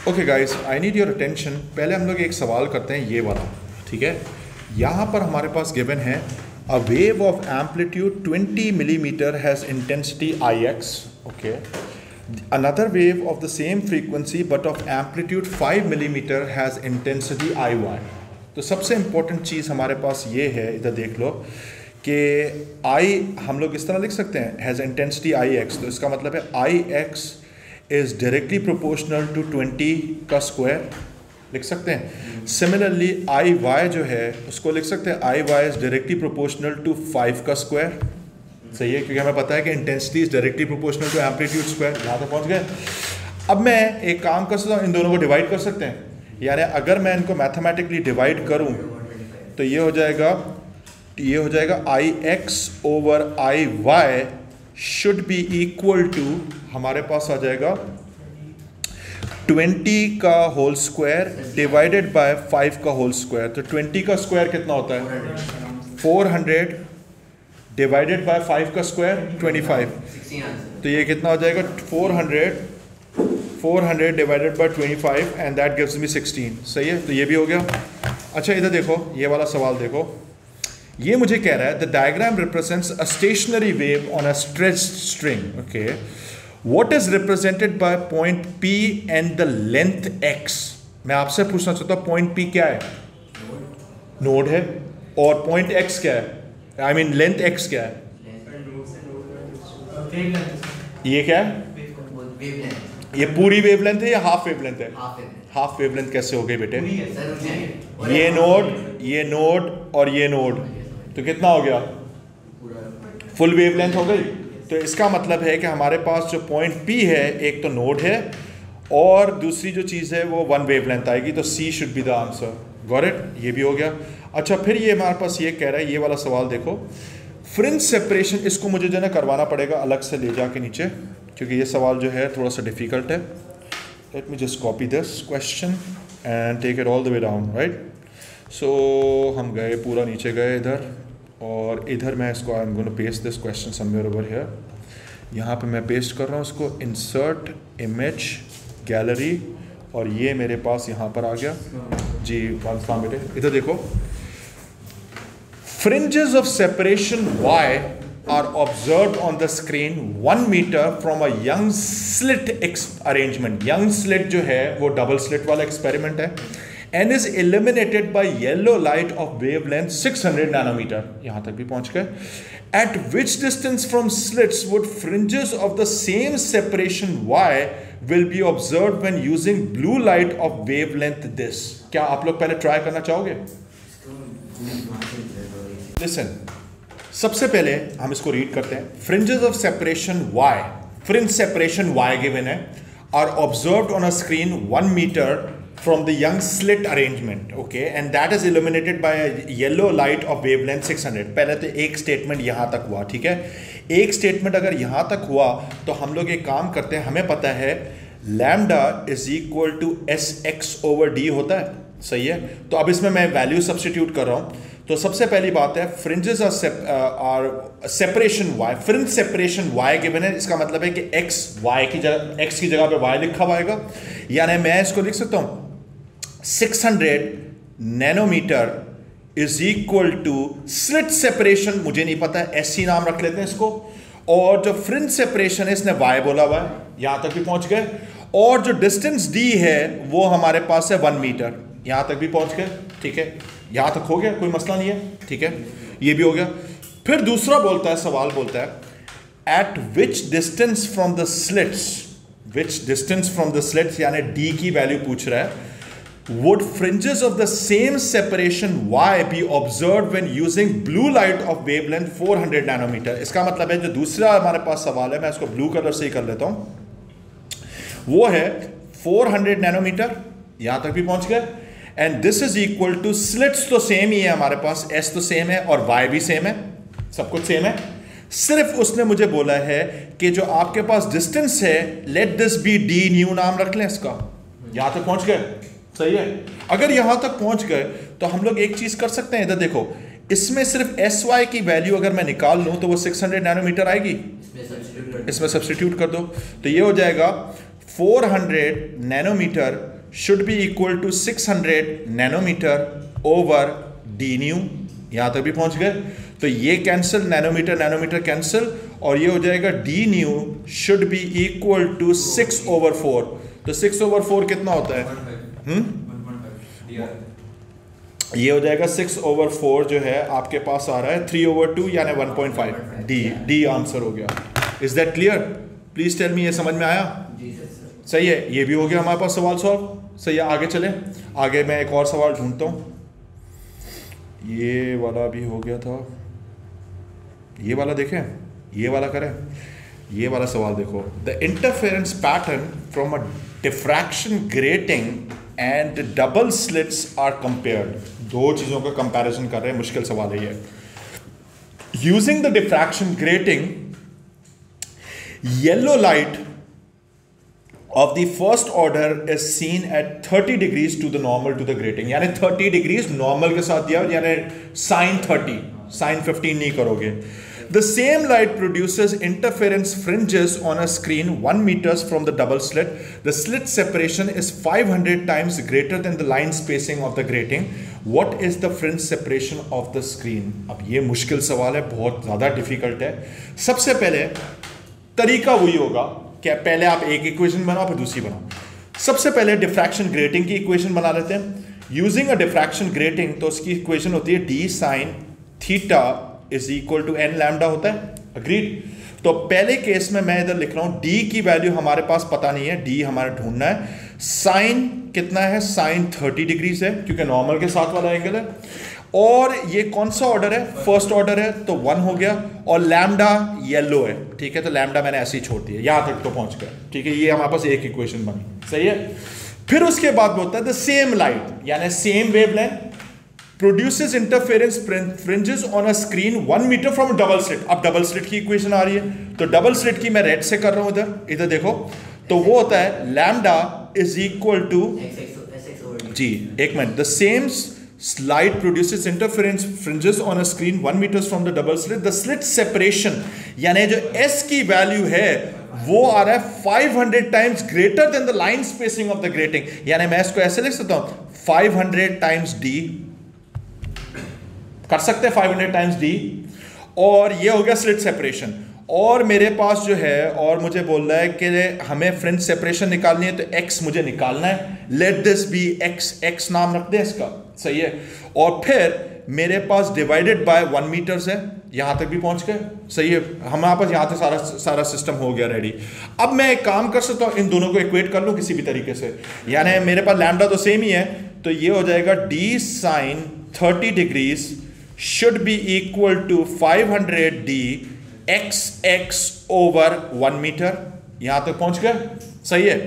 Okay guys, I need your attention. पहले हम लोग एक सवाल करते हैं ये वाला, ठीक है। यहाँ पर हमारे पास गिवन है a wave of amplitude 20 millimetre has intensity IX, okay. Another wave of the same frequency but of amplitude 5 millimetre has intensity IY। तो सबसे इम्पोर्टेंट चीज़ हमारे पास ये है, इधर देख लो कि I हम लोग इस तरह लिख सकते हैं हैज़ इंटेंसिटी IX, तो इसका मतलब है IX is directly proportional to 20 का स्क्वायर, लिख सकते हैं। सिमिलरली IY जो है उसको लिख सकते हैं IY is directly proportional to 5 का स्क्वायर, सही है, क्योंकि हमें पता है कि intensity is directly proportional to amplitude square. यहाँ तक पहुँच गए। अब मैं एक काम कर सकता हूँ, इन दोनों को डिवाइड कर सकते हैं, यानी अगर मैं इनको मैथमेटिकली डिवाइड करूँ तो ये हो जाएगा IX over IY should be equal to, हमारे पास आ जाएगा 20 का होल स्क्वायर डिवाइडेड बाय 5 का होल स्क्वायर। तो 20 का स्क्वायर कितना होता है 400 डिवाइडेड बाय 5 का स्क्वायर 25, तो ये कितना हो जाएगा 400 divided by 25 and that gives me 16, सही है। तो ये भी हो गया। अच्छा इधर देखो, ये वाला सवाल देखो, ये मुझे कह रहा है the diagram represents a stationary wave on a stretched string, okay. What is represented by point P and the length X। मैं आपसे पूछना चाहता हूँ पॉइंट P क्या है, नोड है, और पॉइंट X क्या है, आई मीन लेंथ X क्या है, ये क्या है, ये पूरी वेवलेंथ है या हाफ वेवलेंथ है, हाफ वेवलेंथ कैसे हो गई बेटे, ये नोड और ये नोड, तो कितना हो गया, फुल वेवलेंथ हो गई। तो इसका मतलब है कि हमारे पास जो पॉइंट P है एक तो नोड है और दूसरी जो चीज़ है वो 1 वेवलेंथ आएगी, तो C should be the answer. Got it, ये भी हो गया। अच्छा फिर ये हमारे पास ये कह रहा है, ये वाला सवाल देखो, फ्रिंज सेपरेशन, इसको मुझे जो है ना करवाना पड़ेगा अलग से ले जाके नीचे, क्योंकि ये सवाल जो है थोड़ा सा डिफ़िकल्ट है। Let me just copy this question and take it all the way down, right. So हम गए पूरा नीचे गए इधर, और इधर मैं इसको I am going to paste this question somewhere over here. यहाँ पे मैं पेस्ट कर रहा हूँ इसको, इंसर्ट इमेज गैलरी, और ये मेरे पास यहाँ पर आ गया जी। वालेकुम बेटे, इधर देखो, fringes of separation Y are observed on the screen 1 meter from a young slit arrangement। young slit जो है वो डबल स्लिट वाला एक्सपेरिमेंट है, and is illuminated by yellow light of wavelength 600 nanometer। यहाँ तक भी पहुँच गए। At which distance from slits would fringes of the same separation Y will be observed when using blue light of wavelength this। क्या आप लोग पहले try करना चाहोगे? Listen, सबसे पहले हम इसको रीड करते हैं। Fringes of separation Y, fringe separation Y given है, are observed on a screen 1 meter from the young slit arrangement, okay, and that is illuminated by a yellow light of wavelength 600। पहले तो एक statement यहाँ तक हुआ, ठीक है। एक स्टेटमेंट अगर यहाँ तक हुआ तो हम लोग एक काम करते हैं, हमें पता है lambda is equal to SX over D होता है, सही है। तो अब इसमें मैं वैल्यू सब्सटीट्यूट कर रहा हूँ। तो सबसे पहली बात है fringes are separation Y, fringe separation Y given है, इसका मतलब है कि X की जगह पे Y लिखा हुआ आएगा, यानी मैं इसको लिख सकता हूँ 600 nanometer is equal to slit separation, मुझे नहीं पता है SC नाम रख लेते हैं इसको, और जो फ्रिंज सेपरेशन है इसने Y बोला हुआ है, यहां तक भी पहुंच गए, और जो डिस्टेंस D है वो हमारे पास है 1 मीटर, यहां तक भी पहुंच गए, ठीक है। यहां तक हो गया, कोई मसला नहीं है, ठीक है, ये भी हो गया। फिर दूसरा बोलता है, सवाल बोलता है eight which distance from the slits, which distance from the slits यानी D की वैल्यू पूछ रहा है, would fringes of the same separation Y be observed when using blue light of wavelength 400 nanometer। इसका मतलब है जो दूसरा हमारे पास सवाल है, मैं इसको ब्लू कलर से ही कर लेता हूं, वो है 400 नैनोमीटर, यहां तक भी पहुंच गए, and this is equal two slits तो सेम ही है हमारे पास, S तो सेम है और Y भी सेम है, सब कुछ सेम है। सिर्फ उसने मुझे बोला है कि जो आपके पास डिस्टेंस है let this be D new नाम रख लें इसका, यहां तक पहुंच गए, सही है। अगर यहां तक पहुंच गए तो हम लोग एक चीज कर सकते हैं, इधर देखो, इसमें सिर्फ SY की वैल्यू अगर मैं निकाल लूं तो वो 600 नैनोमीटर आएगी, इसमें सब्स्टिट्यूट कर दो, तो ये हो जाएगा 400 nanometre should be equal to 600 nanometer over d nu। यहां तक भी पहुंच गए, तो ये कैंसिल, नैनोमीटर नैनोमीटर कैंसिल, और ये हो जाएगा d nu should be equal to 6/4। तो 6/4 कितना होता है? ये हो जाएगा 6/4 जो है आपके पास आ रहा है 3/2 यानी 1.5। डी आंसर हो गया। Is that clear? Please tell me, ये समझ में आया? सही है, ये भी हो गया हमारे पास सवाल सॉल्व। सही है, आगे चले। आगे मैं एक और सवाल ढूंढता हूँ। ये वाला भी हो गया था, ये वाला देखें, ये वाला करें। ये वाला सवाल देखो, the interference pattern from a diffraction grating and double slits are compared. दो चीजों का कंपैरिजन कर रहे हैं, मुश्किल सवाल है ये। Using the diffraction grating, yellow light of the first order is seen at 30 degrees to the normal to the grating, यानी 30 degrees normal के साथ दिया, यानी sin 30, sin 15 नहीं करोगे। The same light produces interference fringes on a screen 1 meters from the double slit. The slit separation is 500 times greater than the line spacing of the grating. What is the fringe separation of the screen? अब ये मुश्किल सवाल है, बहुत ज़्यादा difficult है। सबसे पहले तरीका वही होगा क्या, पहले आप एक इक्वेशन बनाओ फिर दूसरी बनाओ। सबसे पहले डिफ्रैक्शन ग्रेटिंग की इक्वेशन बना लेते हैं। यूजिंग अ डिफ्रैक्शन ग्रेटिंग, तो उसकी इक्वेशन होती है d sin theta is equal to n lambda होता है। अग्रीड? तो पहले केस में मैं इधर लिख रहा हूं d की वैल्यू हमारे पास पता नहीं है, d हमारे ढूंढना है। साइन कितना है? साइन 30 डिग्रीज है क्योंकि नॉर्मल के साथ वाला एंगल है। और ये कौन सा ऑर्डर है? फर्स्ट ऑर्डर है, तो 1 हो गया। और लैम्डा येलो है, ठीक है, तो लैम्डा मैंने ऐसे ही छोड़ दिया, यहां तक तो पहुंच गया। ठीक है, ये हमारे पास एक इक्वेशन बनी। सही है। फिर उसके बाद बोलता है द सेम लाइट यानी same wavelength produces interference fringes on a screen 1 meter from double slit. अब डबल स्लिट की इक्वेशन आ रही है, तो डबल स्लिट की मैं रेड से कर रहा हूं इधर देखो, तो वो होता है लैम्डा इज इक्वल टू जी, एक minute, the same light produces interference fringes on a screen 1 meters from the double slit. The slit separation यानी जो S की वैल्यू है वो आ रहा है 500 times greater than the line spacing of the grating। यानी मैं इसको ऐसे लिख सकता हूं 500 times D, कर सकते हैं 500 times D, और ये हो गया स्लिट सेपरेशन। और मेरे पास जो है, और मुझे बोल रहा है कि हमें फ्रिंज सेपरेशन निकालनी है, तो x मुझे निकालना है। लेट दिस बी x नाम रख दे इसका। सही है। और फिर मेरे पास डिवाइडेड बाय 1 मीटर्स है, यहां तक भी पहुंच गए। सही है, हमारे पास यहां तक सारा सिस्टम हो गया रेडी। अब मैं एक काम कर सकता हूं, इन दोनों को इक्वेट कर लूं किसी भी तरीके से, यानी मेरे पास लैम्डा तो सेम ही है, तो ये हो जाएगा d sin 30 degrees should be equal to 500 d x over 1 meter. यहां तक पहुंच गए। सही है।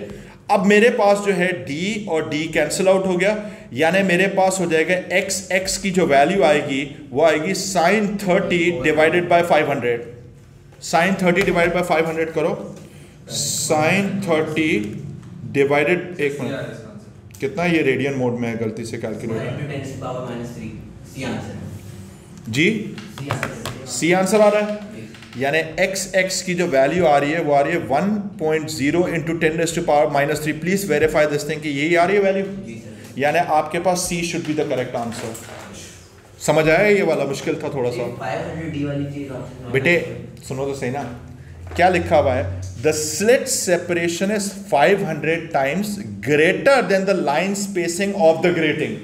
अब मेरे पास जो है d और d कैंसिल आउट हो गया, यानी मेरे पास हो जाएगा x की जो वैल्यू आएगी वो आएगी sin 30 divided by 500। sin 30 divided by 500 करो, sin 30 डिवाइडेड, एक मिनट, कितना ये रेडियन मोड में है, गलती से कैलकुलेट जी, सी आंसर आ रहा है। यानी x की जो वैल्यू आ रही है वो आ रही है 1.0 into 10⁻⁻3। Please verify this thing कि यही आ रही है वैल्यू, यानी आपके पास C should be the correct answer. समझ आया? ये वाला मुश्किल था थोड़ा सा। 500D वाली चीज बेटे सुनो तो सही ना, क्या लिखा हुआ है? The slit separation is 500 times greater than the line spacing of the grating.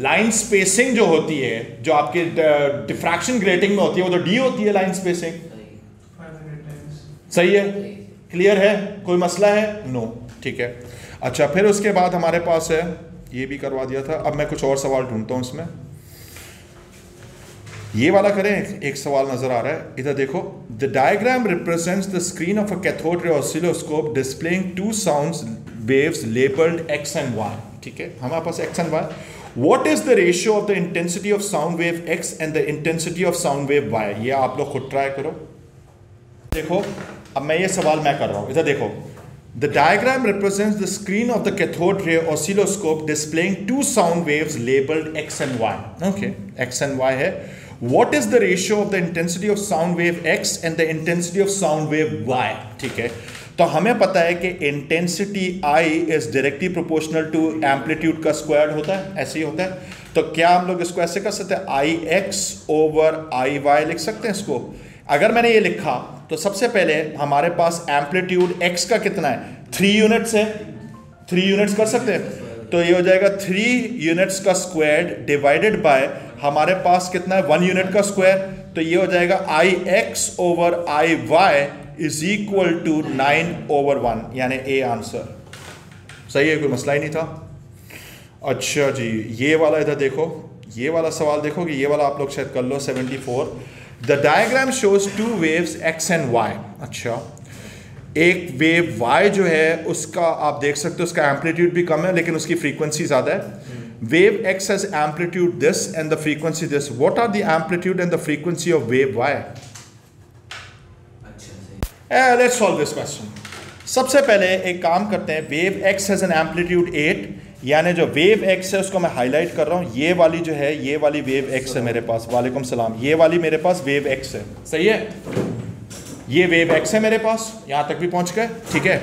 Line spacing जो होती है, जो आपके डिफ्रैक्शन ग्रेटिंग में होती है, वो तो D होती है लाइन स्पेसिंग। सही है, क्लियर है, कोई मसला है? नो, ठीक है। अच्छा, फिर उसके बाद हमारे पास है, ये भी करवा दिया था। अब मैं कुछ और सवाल ढूंढता हूं इसमें। ये वाला करें, एक सवाल नजर आ रहा है इधर देखो। The diagram represents the screen of a cathode ray oscilloscope displaying 2 sound waves labelled x and y। ठीक है, हमारे पास x and y। What is the ratio of the intensity of sound wave x and the intensity of sound wave y? ये आप लोग खुद try करो। देखो, अब मैं ये सवाल मैं कर रहा हूं, इधर देखो। The diagram represents the screen of the cathode ray oscilloscope displaying 2 sound waves labeled x and y. Okay, x and y है। What is the ratio of the intensity of sound wave x and the intensity of sound wave y? ठीक है, तो हमें पता है कि intensity I is directly proportional to amplitude का square होता है, ऐसे ही होता है। तो क्या हम लोग इसको ऐसे कर सकते हैं, IX ओवर IY लिख सकते हैं इसको। अगर मैंने ये लिखा तो सबसे पहले हमारे पास एम्पलीट्यूड X का कितना है, 3 यूनिट्स है, 3 यूनिट्स कर सकते हैं, तो ये हो जाएगा 3 यूनिट्स का स्क्वायर डिवाइडेड बाय हमारे पास कितना है 1 यूनिट का स्क्वायर, तो ये हो जाएगा IX over IY is equal to 9/1, यानी ए आंसर। सही है, कोई मसला ही नहीं था। अच्छा जी, ये वाला इधर देखो, ये वाला सवाल देखो कि ये वाला आप लोग शायद कर लो 74। The diagram shows 2 waves X and Y। अच्छा, एक वेव Y जो है उसका आप देख सकते हो उसका एम्पलीट्यूड भी कम है लेकिन उसकी फ्रीक्वेंसी ज़्यादा है। Wave X has amplitude this and the frequency this. What are the amplitude and the frequency of wave Y? Let's solve this question. सबसे पहले एक काम करते हैं, wave X has an amplitude 8, यानी जो वेव X है उसको मैं हाईलाइट कर रहा हूँ, ये वाली जो है ये वाली वेव X है मेरे पास, वालेकुम सलाम, ये वाली मेरे पास वेव X है, सही है, ये वेव X है मेरे पास, यहाँ तक भी पहुँच गए, ठीक है।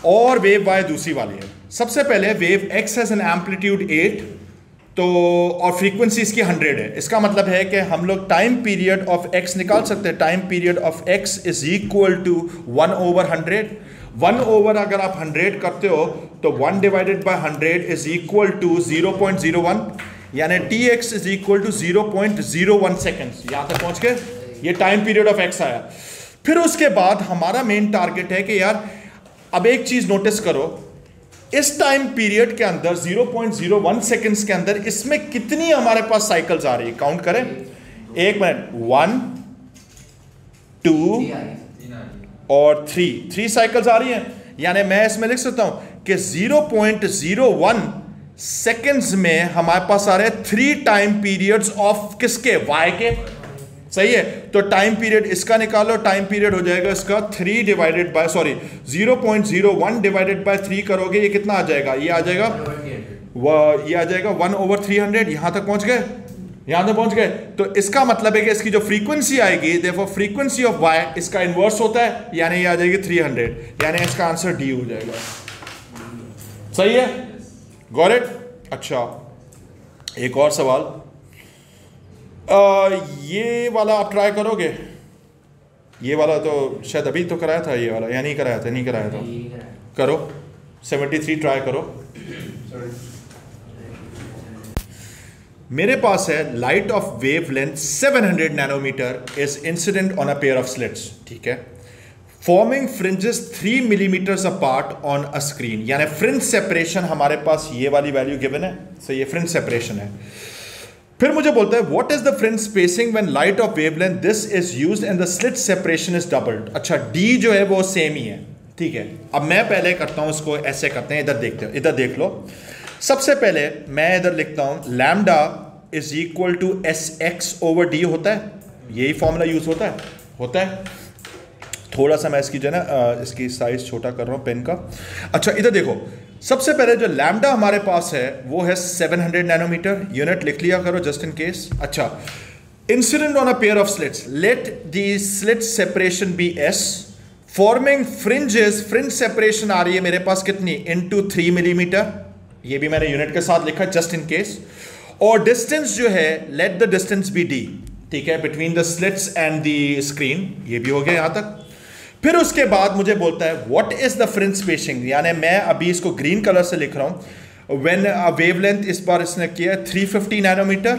और वेव Y दूसरी वाली है। सबसे पहले wave X has an amplitude 8, तो और फ्रीक्वेंसी इसकी 100 है, इसका मतलब है कि हम लोग टाइम पीरियड ऑफ X निकाल सकते हैं। Time period of X is equal to 1/100। 1 over अगर आप 100 करते हो तो 1 divided by 100 is equal to 0.01, यानी Tx is equal to 0.01 seconds. यहाँ तक पहुँच गए, ये टाइम पीरियड ऑफ X आया। फिर उसके बाद हमारा मेन टारगेट है कि यार अब एक चीज़ नोटिस करो, इस टाइम पीरियड के अंदर 0.01 सेकेंड्स के अंदर इसमें कितनी हमारे पास साइकिल्स आ रही है, काउंट करें, 1 मिनट, 1 2 और 3 साइकिल्स आ रही हैं। यानी मैं इसमें लिख सकता हूं कि 0.01 सेकेंड्स में हमारे पास आ रहे हैं 3 टाइम पीरियड्स ऑफ किसके, Y के, सही है। तो टाइम पीरियड इसका निकालो, टाइम पीरियड हो जाएगा इसका 3 डिवाइडेड बाय 0.01 डिवाइडेड बाय 3 करोगे, ये कितना आ जाएगा, ये आ जाएगा ये आ जाएगा 1/300। यहां तक पहुंच गए, यहां तक पहुंच गए। तो इसका मतलब है कि इसकी जो फ्रीक्वेंसी आएगी, देखो फ्रीक्वेंसी ऑफ Y इसका इनवर्स होता है, यानी ये आ जाएगी 300, यानी इसका आंसर डी हो जाएगा, सही है, गॉट इट। अच्छा, एक और सवाल, ये वाला आप ट्राई करोगे, ये वाला तो शायद अभी तो कराया था, ये वाला या नहीं कराया था, नहीं कराया था, करो 73 ट्राई करो। मेरे पास है light of wavelength 700 nanometer is incident on a pair of slits, ठीक है, forming fringes 3 millimeters apart on a screen, यानी फ्रिंज सेपरेशन हमारे पास ये वाली वैल्यू गिवन है, सो ये फ्रिंज सेपरेशन है। फिर मुझे बोलता है what is the fringe spacing when light of wavelength this is used and the slit separation is doubled. अच्छा, डी जो है वो सेम ही है, ठीक है। अब मैं पहले करता हूं इसको, ऐसे करते हैं, इधर देखते हो, इधर देख लो। सबसे पहले मैं इधर लिखता हूं lambda is equal to SX over D होता है, यही फॉर्मूला यूज होता है। थोड़ा सा मैं इसकी जो है ना इसकी साइज छोटा कर रहा हूं पेन का। अच्छा, इधर देखो, सबसे पहले जो लैम्डा हमारे पास है वो है 700 नैनोमीटर, यूनिट लिख लिया करो जस्ट इन केस। अच्छा, incident on a pair of slits, let the slit separation be S, forming fringes, fringe separation आ रही है मेरे पास कितनी, इनटू 3 मिलीमीटर, ये भी मैंने यूनिट के साथ लिखा जस्ट इन केस। और डिस्टेंस जो है, let the distance be D, ठीक है, between the slits and the screen, ये भी हो गया यहां तक। फिर उसके बाद मुझे बोलता है what is the fringe spacing, यानी मैं अभी इसको ग्रीन कलर से लिख रहा हूं, व्हेन वेवलेंथ इस बार इसने किया 350 नैनोमीटर,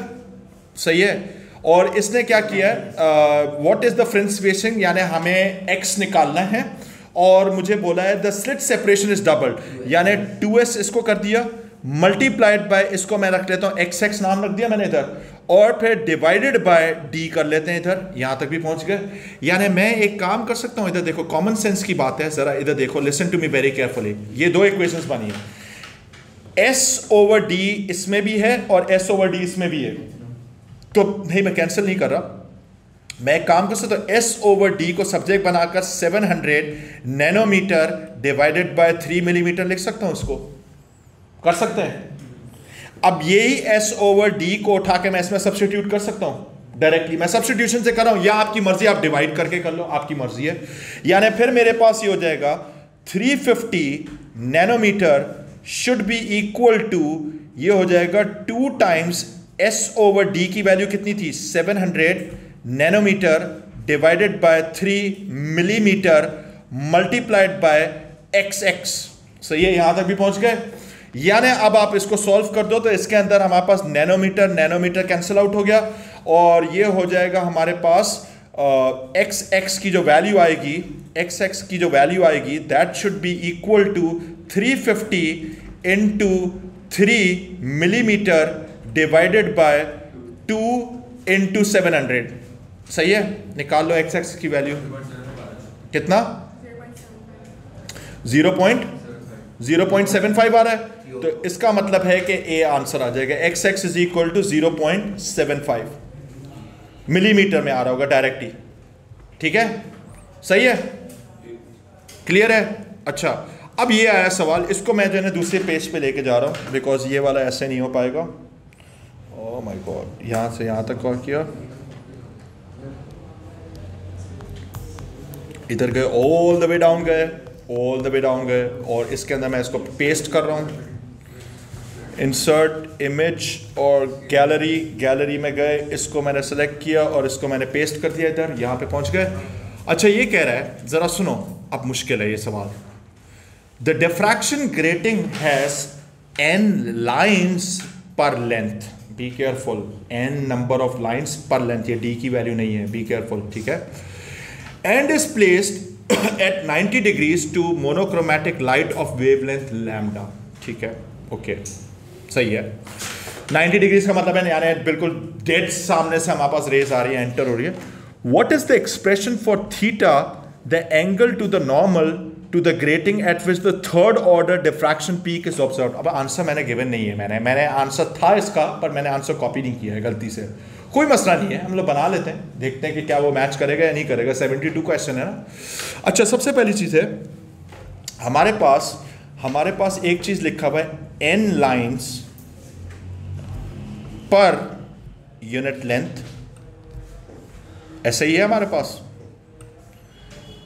सही है। और इसने क्या किया, what is the fringe spacing, यानी हमें X निकालना है, और मुझे बोला है the slit separation is doubled, यानी 2S इसको कर दिया, मल्टीप्लाइड बाय इसको मैं रख लेता हूँ XX नाम रख दिया मैंने इधर, और फिर डिवाइडेड बाय D कर लेते हैं इधर, यहां तक भी पहुंच गए। यानी मैं एक काम कर सकता हूं, इधर देखो, कॉमन सेंस की बात है, जरा इधर देखो, listen to me very carefully. ये 2 इक्वेशंस बनी है, S ओवर D इसमें भी है और S ओवर D इसमें भी है, तो नहीं मैं कैंसिल नहीं कर रहा, मैं एक काम कर सकता हूं, S ओवर D को सब्जेक्ट बनाकर 700 नैनोमीटर डिवाइडेड बाय 3 मिलीमीटर लिख सकता हूं, उसको कर सकते हैं। अब यही S ओवर D को उठा के मैं इसमें सब्स्टिट्यूट कर सकता हूं डायरेक्टली, मैं सब्स्टिट्यूशन से कर रहा हूं, या आपकी मर्जी, आप डिवाइड करके कर लो, आपकी मर्जी है। यानी फिर मेरे पास ये हो जाएगा 350 nanometer should be equal to, ये हो जाएगा 2 टाइम्स S ओवर D की वैल्यू कितनी थी 700 nanometer divided by 3 millimeter multiplied by XX। सही है, यहां तक भी पहुंच गए। यानी अब आप इसको सॉल्व कर दो तो इसके अंदर हमारे पास नैनोमीटर कैंसिल आउट हो गया और ये हो जाएगा हमारे पास XX की जो वैल्यू आएगी, XX की जो वैल्यू आएगी that should be equal to 350 into 3 millimeter divided by 2 into 700। सही है, निकाल लो XX की वैल्यू कितना 0.75 आ रहा है, तो इसका मतलब है कि ए आंसर आ जाएगा। XX is equal to 0.75 millimeter में आ रहा होगा डायरेक्टली। ठीक है, सही है, क्लियर है। अच्छा, अब ये आया सवाल, इसको मैं जो है दूसरे पेज पे लेके जा रहा हूं बिकॉज ये वाला ऐसे नहीं हो पाएगा। ओह माय गॉड, यहां से यहां तक कॉल किया, इधर गए, ऑल द वे डाउन गए, ऑल द वे डाउन गए, और इसके अंदर मैं इसको पेस्ट कर रहा हूँ। इंसर्ट इमेज और गैलरी में गए, इसको मैंने सेलेक्ट किया और इसको मैंने पेस्ट कर दिया इधर, यहाँ पे पहुँच गए। अच्छा, ये कह रहा है, ज़रा सुनो, अब मुश्किल है ये सवाल। The diffraction grating has n lines per length, be careful, n number of lines per length, ये d की वैल्यू नहीं है, बी केयरफुल, ठीक है। And is placed at 90 degrees to monochromatic light of wavelength lambda। ठीक है, okay, सही है। 90 डिग्रीज का मतलब है यानी बिल्कुल डेड सामने से हमारे पास रेज आ रही है, एंटर हो रही है। What is the expression for theta the angle to the normal to the grating at which the third order diffraction peak is observed. अब आंसर मैंने गिवन नहीं है, मैंने आंसर था इसका, पर मैंने आंसर कॉपी नहीं किया है गलती से। कोई मसला नहीं है, हम लोग बना लेते हैं, देखते हैं कि क्या वो मैच करेगा या नहीं करेगा। 72 क्वेश्चन है ना। अच्छा, सबसे पहली चीज़ है हमारे पास एक चीज़ लिखा हुआ है n lines per unit length, ऐसा ही है हमारे पास।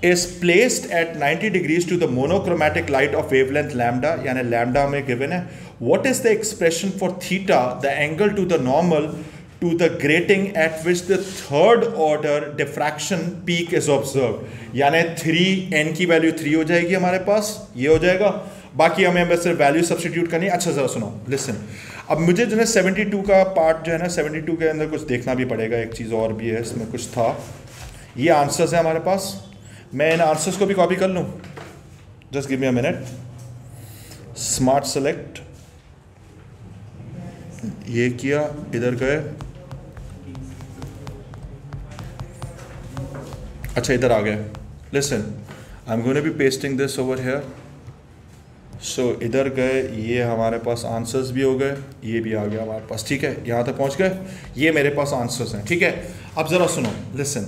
Is placed at 90 degrees to the monochromatic light of wavelength lambda, यानी लैम्डा हमें गिवन है। What is the expression for theta the angle to the normal to the grating at which the third order diffraction peak is observed, यानी 3n की value 3 हो जाएगी हमारे पास, ये हो जाएगा। बाकी हमें बस वैल्यू सब्स्टिट्यूट करनी है। अच्छा, ज़रा सुनो, लिसन, अब मुझे जो है 72 का पार्ट जो है ना, 72 के अंदर कुछ देखना भी पड़ेगा, एक चीज़ और भी है इसमें, कुछ था। ये आंसर्स है हमारे पास, मैं इन आंसर्स को भी कॉपी कर लूँ, just give me a minute. Smart select, ये किया, इधर गए, अच्छा इधर आ गए। Listen, I am going to be pasting this over here. So इधर गए, ये हमारे पास आंसर्स भी हो गए, ये भी आ गया हमारे पास, ठीक है, यहाँ तक पहुँच गए, ये मेरे पास आंसर्स हैं, ठीक है। अब ज़रा सुनो, लिसन,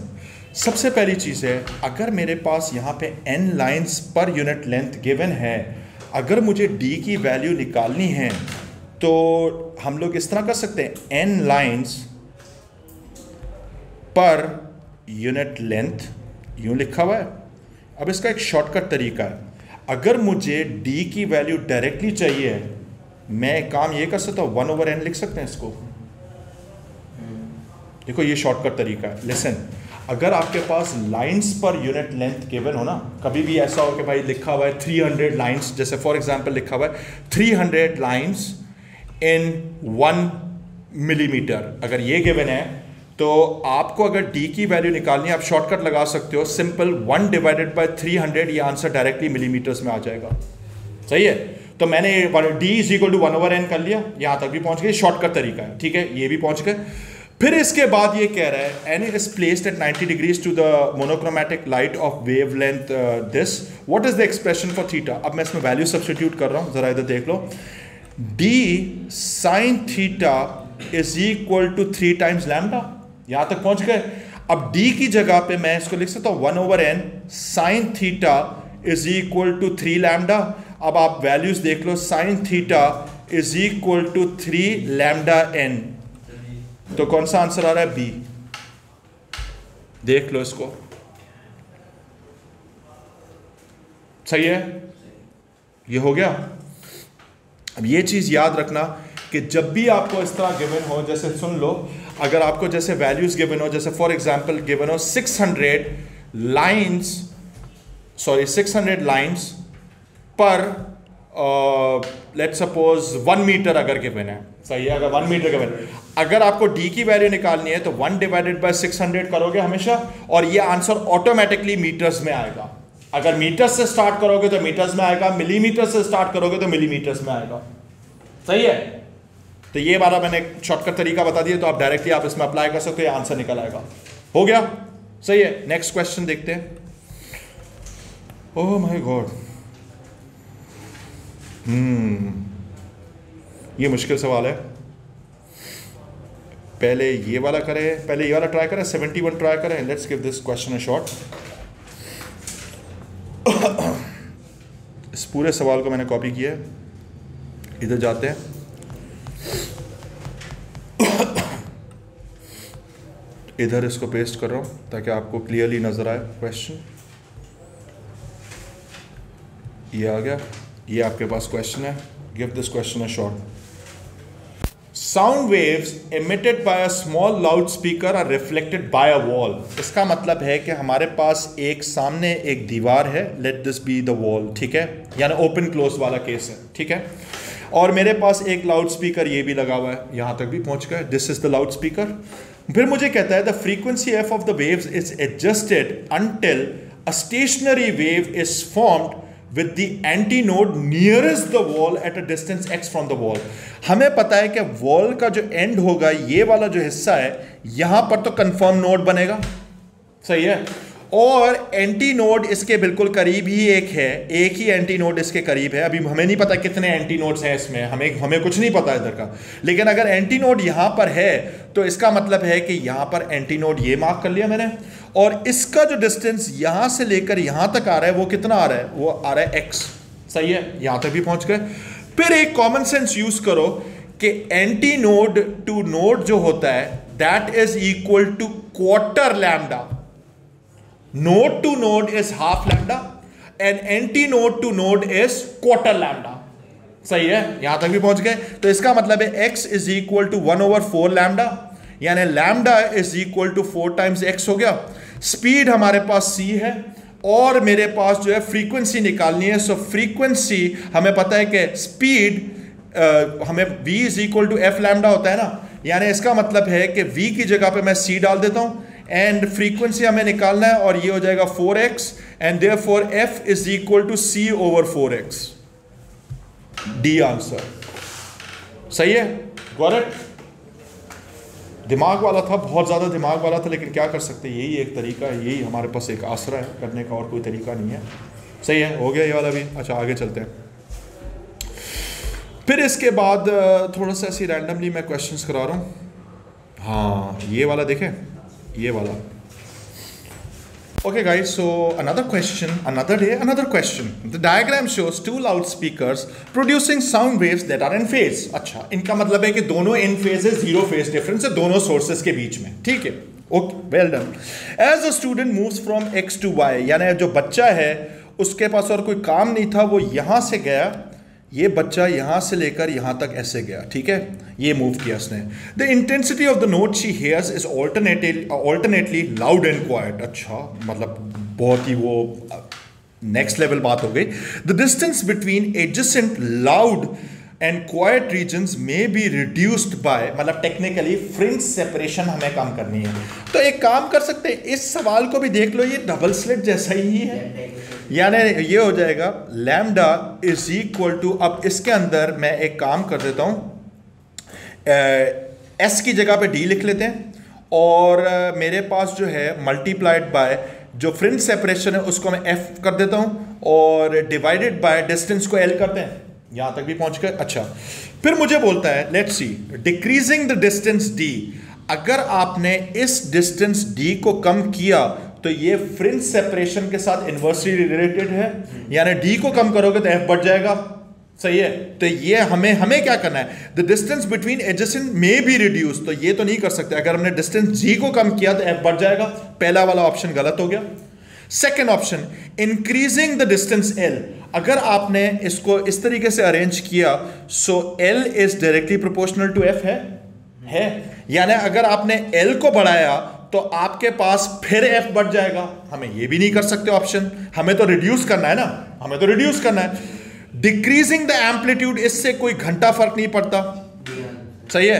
सबसे पहली चीज़ है, अगर मेरे पास यहाँ पे n lines per unit length given है, अगर मुझे d की वैल्यू निकालनी है तो हम लोग इस तरह कर सकते हैं, n lines per unit length, यूं लिखा हुआ है। अब इसका एक शॉर्टकट तरीका है, अगर मुझे d की वैल्यू डायरेक्टली चाहिए, मैं एक काम ये कर सकता हूँ, 1/n लिख सकते हैं इसको। देखो ये शॉर्टकट तरीका है। लिसन, अगर आपके पास lines per unit length given हो ना, कभी भी ऐसा हो कि भाई लिखा हुआ है 300 लाइंस, जैसे फॉर एग्जांपल लिखा हुआ है 300 लाइंस इन 1 मिलीमीटर, अगर ये गिवन है तो आपको अगर d की वैल्यू निकालनी है, आप शॉर्टकट लगा सकते हो, सिंपल 1 डिवाइडेड बाय 300, ये आंसर डायरेक्टली मिलीमीटर्स में आ जाएगा। सही है, तो मैंने d is equal to 1/n कर लिया, यहां तक भी पहुंच गए, शॉर्टकट तरीका है, ठीक है, ये भी पहुंच गए। फिर इसके बाद ये कह रहा है n is placed at 90 degrees to the monochromatic light of wavelength this, what is the expression for theta. अब मैं इसमें वैल्यू सब्स्टिट्यूट कर रहा हूं, जरा इधर देख लो। d sin theta is equal to 3 times lambda, यहां तक पहुंच गए। अब d की जगह पे मैं इसको लिख सकता हूं 1/n sin theta is equal to 3 lambda. अब आप वैल्यूज देख लो, sin theta is equal to 3 lambda n, तो कौन सा आंसर आ रहा है, बी। देख लो इसको, सही है, ये हो गया। अब ये चीज याद रखना कि जब भी आपको इस तरह गिवन हो, जैसे सुन लो, अगर आपको जैसे वैल्यूज गिवन हो, जैसे फॉर एग्जांपल गिवन हो 600 लाइंस पर लेट्स सपोज 1 मीटर अगर गिवन है, सही है, अगर 1 मीटर गिवन, अगर आपको डी की वैल्यू निकालनी है तो 1 डिवाइडेड बाय 600 करोगे हमेशा, और ये आंसर ऑटोमेटिकली मीटर्स में आएगा। अगर मीटर्स से स्टार्ट करोगे तो मीटर्स में आएगा, मिलीमीटर से स्टार्ट करोगे तो मिलीमीटर्स में आएगा, सही है। तो ये वाला मैंने शॉर्टकट तरीका बता दिया, तो आप डायरेक्टली आप इसमें अप्लाई कर सकते हो, आंसर निकल आएगा। हो गया, सही है। नेक्स्ट क्वेश्चन देखते हैं। ओह माय गॉड, ये मुश्किल सवाल है। पहले ये वाला करें, पहले ये वाला ट्राई करें, 71 ट्राई करें। Let's give this question a shot. इस पूरे सवाल को मैंने कॉपी किया है, इधर जाते हैं। इधर इसको पेस्ट कर रहा हूं ताकि आपको क्लियरली नजर आए क्वेश्चन। ये आ गया, ये आपके पास क्वेश्चन है। Give this question a shot. Sound waves emitted by a small loudspeaker are reflected by a wall। इसका मतलब है कि हमारे पास एक सामने एक दीवार है, let this be the wall, ठीक है, यानी ओपन क्लोज वाला केस है, ठीक है। और मेरे पास एक लाउड स्पीकर ये भी लगा हुआ है, यहां तक भी पहुंच गए, this is the loud speaker. फिर मुझे कहता है the frequency F of the waves is adjusted until a stationary wave is formed with the antinode nearest the wall at a distance x from the wall। हमें पता है कि wall का जो एंड होगा, ये वाला जो हिस्सा है, यहां पर तो कंफर्म नोड बनेगा, सही है, और एंटी नोड इसके बिल्कुल करीब ही एक है, एक ही एंटी नोड इसके करीब है। अभी हमें नहीं पता कितने एंटी नोड्स हैं इसमें, हमें कुछ नहीं पता इधर का, लेकिन अगर एंटी नोड यहां पर है तो इसका मतलब है कि यहां पर एंटी नोड ये मार्क कर लिया मैंने, और इसका जो डिस्टेंस यहां से लेकर यहां तक आ रहा है वो कितना आ रहा है, वो आ रहा है x, सही है, यहां तक भी पहुंच गए। फिर एक कॉमन सेंस यूज करो कि एंटी नोड टू नोड जो होता है that is equal to quarter lambda. Node to node is half lambda and anti-node to node is quarter lambda, सही है, यहां तक भी पहुंच गए। तो इसका मतलब है x is equal to 1/4 lambda, यानी lambda is equal to 4 times x हो गया। स्पीड हमारे पास c है और मेरे पास जो है फ्रीक्वेंसी निकालनी है। सो फ्रीक्वेंसी हमें पता है कि स्पीड हमें v is equal to f lambda होता है ना, यानी इसका मतलब है कि v की जगह पे मैं c डाल देता हूं एंड फ्रीक्वेंसी हमें निकालना है, और ये हो जाएगा 4x and therefore f is equal to c over 4x। D answer, सही है, गॉट इट। दिमाग वाला था, बहुत ज्यादा दिमाग वाला था, लेकिन क्या कर सकते, यही एक तरीका है, यही हमारे पास एक आसरा है करने का, और कोई तरीका नहीं है। सही है, हो गया ये वाला भी। अच्छा, आगे चलते हैं। फिर इसके बाद थोड़ा सा ऐसी रैंडमली मैं क्वेश्चंस करा रहा हूँ। हाँ, ये वाला देखें, ये वाला। Okay guys, so another question, another day, another question. The diagram shows two loudspeakers producing sound waves that are in phase। अच्छा, इनका मतलब है कि दोनों in phase है, zero phase difference है दोनों sources के बीच में, ठीक है। Okay, well done। As the student moves from x to y, यानी जो बच्चा है उसके पास और कोई काम नहीं था, वो यहां से गया, ये बच्चा यहां से लेकर यहां तक ऐसे गया, ठीक है, ये मूव किया उसने। The intensity of the note she hairs is alternately loud and quite. अच्छा, मतलब बहुत ही वो नेक्स्ट लेवल बात हो गई। The distance between adjacent loud and quiet regions में बी रिड्यूस्ड बाय, मतलब टेक्निकली फ्रिंज सेपरेशन हमें कम करनी है। तो एक काम कर सकते हैं, इस सवाल को भी देख लो, ये डबल स्लिट जैसा ही है, यानी ये हो जाएगा लैम्डा इज इक्वल टू, अब इसके अंदर मैं एक काम कर देता हूं, एस की जगह पे डी लिख लेते हैं, और मेरे पास जो है मल्टीप्लाइड बाय जो फ्रिंज सेपरेशन है उसको मैं एफ कर देता हूं, और डिवाइडेड बाय डिस्टेंस को एल करते हैं। यहां तक भी पहुंच गए। अच्छा, फिर मुझे बोलता है let's see decreasing the distance D. अगर आपने इस डिस्टेंस डी को कम किया तो ये फ्रिंज सेपरेशन के साथ इनवर्सली रिलेटेड है, यानी डी को कम करोगे तो एफ बढ़ जाएगा, सही है। तो ये हमें क्या करना है, द डिस्टेंस बिटवीन एडजेसेंट में बी रिड्यूस, तो ये तो नहीं कर सकते। अगर हमने डिस्टेंस जी को कम किया तो एफ बढ़ जाएगा, पहला वाला ऑप्शन गलत हो गया। Second option, increasing the distance L। अगर आपने इसको इस तरीके से अरेंज किया, so L is directly proportional to F है। यानी अगर आपने L को बढ़ाया तो आपके पास फिर F बढ़ जाएगा। हमें ये भी नहीं कर सकते ऑप्शन, हमें तो रिड्यूस करना है ना, हमें तो रिड्यूस करना है। डिक्रीजिंग द एम्पलीट्यूड, इससे कोई घंटा फर्क नहीं पड़ता, सही है।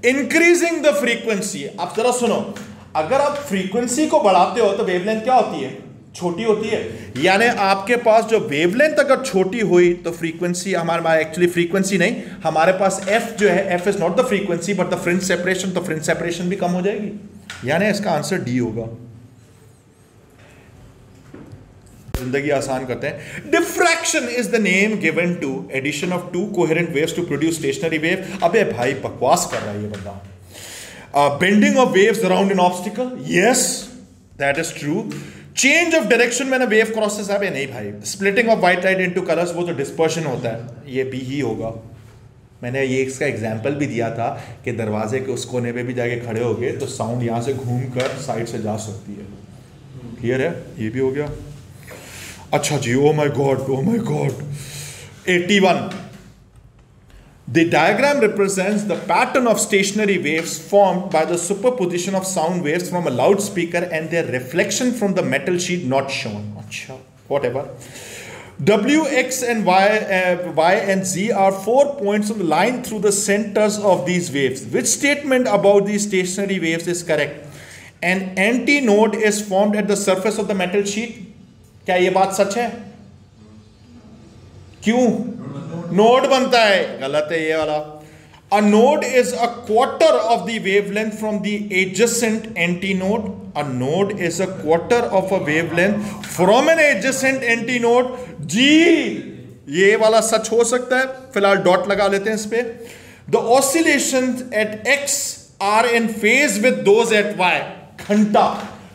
इंक्रीजिंग द फ्रीक्वेंसी, आप जरा सुनो, अगर आप फ्रीक्वेंसी को बढ़ाते हो तो वेवलेंथ क्या होती है, छोटी होती है। यानी आपके पास जो वेवलेंथ अगर छोटी हुई तो फ्रीक्वेंसी, हमारे एक्चुअली फ्रीक्वेंसी नहीं, हमारे पास F जो है, F is not the frequency but the fringe separation, तो फ्रिंज सेपरेशन भी कम हो जाएगी। यानी इसका आंसर डी होगा। जिंदगी आसान करते हैं। Diffraction is the name given to addition of two coherent waves to produce stationary wave. अबे भाई बकवास कर रहा है ये बंदा। Bending of waves around an obstacle, yes that is true. Change of direction when a wave crosses, अबे नहीं भाई। Splitting of white light into colours, वो तो डिस्पर्शन होता है, ये भी ही होगा। मैंने ये इसका एग्जाम्पल भी दिया था कि दरवाजे के उस कोने पे भी जाके खड़े हो गए तो साउंड यहाँ से घूम कर साइड से जा सकती है। क्लियर है, ये भी हो गया। अच्छा जी, oh my God, oh my God. 81, the diagram represents the pattern of stationary waves formed by the superposition of sound waves from a loudspeaker and their reflection from the metal sheet not shown. अच्छा, whatever. W, X and Y and Z are 4 points on the line through the centers of these waves. Which statement about these stationary waves is correct? An antinode is formed at the surface of the metal sheet. क्या ये बात सच है? क्यों? Node बनता है, गलत है ये वाला। A node is a quarter of the wavelength from the adjacent antinode. A node is a quarter of a wavelength from an adjacent antinode. जी, ये वाला सच हो सकता है। फिलहाल डॉट लगा लेते हैं इस पे। The oscillations at X are in phase with those at Y. घंटा,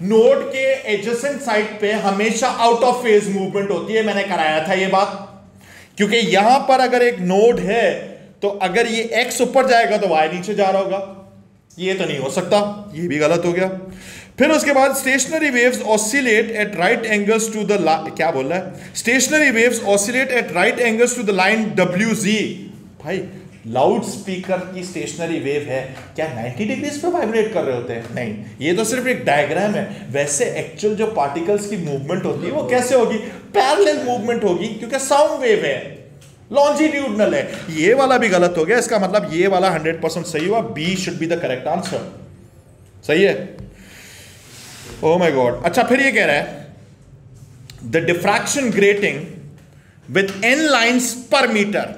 नोड के एडजेसेंट साइड पे हमेशा आउट ऑफ फेज मूवमेंट होती है। मैंने कराया था ये बात, क्योंकि यहां पर अगर एक नोड है तो अगर ये X ऊपर जाएगा तो Y नीचे जा रहा होगा। ये तो नहीं हो सकता, ये भी गलत हो गया। फिर उसके बाद stationary waves oscillate at right angles to the, क्या बोल रहा है, stationary waves oscillate at right angles to the line WZ। भाई लाउड स्पीकर की स्टेशनरी वेव है, क्या 90 डिग्रीज पे वाइब्रेट कर रहे होते हैं? नहीं, ये तो सिर्फ एक डायग्राम है। वैसे एक्चुअल जो पार्टिकल्स की मूवमेंट होती है वो कैसे होगी? पैरेलल मूवमेंट होगी, क्योंकि साउंड वेव है, लॉन्जिट्यूडनल है। ये वाला भी गलत हो गया, इसका मतलब ये वाला 100% सही हुआ। B should be the correct answer. सही है, ओह माय गॉड। अच्छा, फिर ये कह रहा है the diffraction grating with n lines पर मीटर,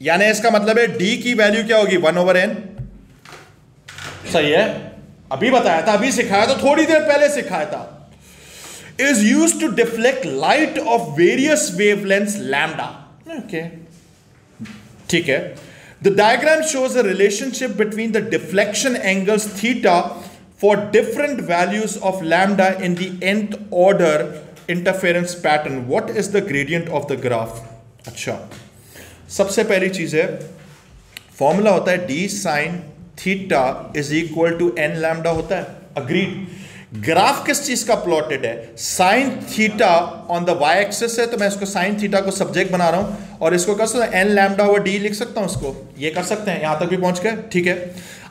यानी इसका मतलब है d की वैल्यू क्या होगी? 1/n। सही है, अभी बताया था, अभी सिखाया था, थोड़ी देर पहले सिखाया था। is used to deflect light of various wavelengths lambda. Okay, ठीक है। The diagram shows a relationship between the deflection angles theta for different values of lambda in the nth order interference pattern. What is the gradient of the graph? अच्छा, सबसे पहली चीज है, formula होता है d sin theta is equal to n lambda होता है। Agreed. Graph किस चीज का प्लॉटेड है? Sine theta on the y axis है, तो मैं इसको साइन थीटा को सब्जेक्ट बना रहा हूं और इसको कर सकता हूं n लैम्डा ओवर d लिख सकता हूं इसको। ये कर सकते हैं, यहां तक भी पहुंच गए, ठीक है।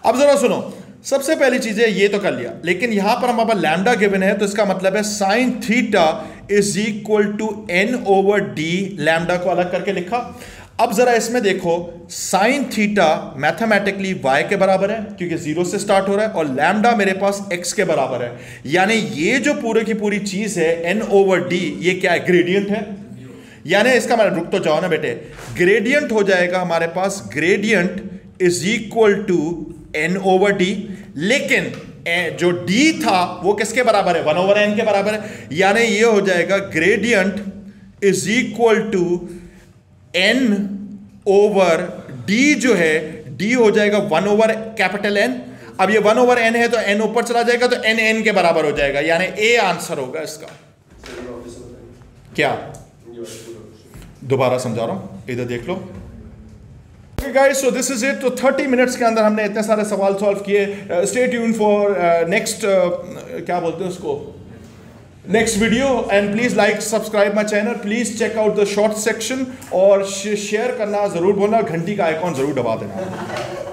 अब जरा सुनो, सबसे पहली चीज है ये तो कर लिया, लेकिन यहां पर हमारे पास लैम्डा गिवन है, तो इसका मतलब है sine theta is equal to n over d। Lambda को अलग करके लिखा। अब जरा इसमें देखो, साइन थीटा मैथमेटिकली y के बराबर है क्योंकि 0 से स्टार्ट हो रहा है, और लैम्डा मेरे पास x के बराबर है। यानी ये जो पूरे की पूरी चीज है n ओवर d, ये क्या है? ग्रेडियंट है। यानी इसका मतलब, रुक तो जाओ ना बेटे, ग्रेडियंट हो जाएगा हमारे पास, gradient is equal to n over d, लेकिन जो d था वो किसके बराबर है? 1/n के बराबर है। यानी ये हो जाएगा gradient is equal to n over d, जो है d हो जाएगा 1/N। अब ये 1/n है तो n ऊपर चला जाएगा तो n के बराबर हो जाएगा, यानी a आंसर होगा इसका। क्या? दोबारा समझा रहा हूं, इधर देख लो। Okay guys, so this is it. तो 30 मिनट्स के अंदर हमने इतने सारे सवाल सॉल्व किए। स्टे ट्यून फॉर नेक्स्ट, क्या बोलते हैं उसको, next video, and please like, subscribe my channel, please check out the short section और शेयर करना जरूर बोलना, घंटी का आइकॉन जरूर दबा देना.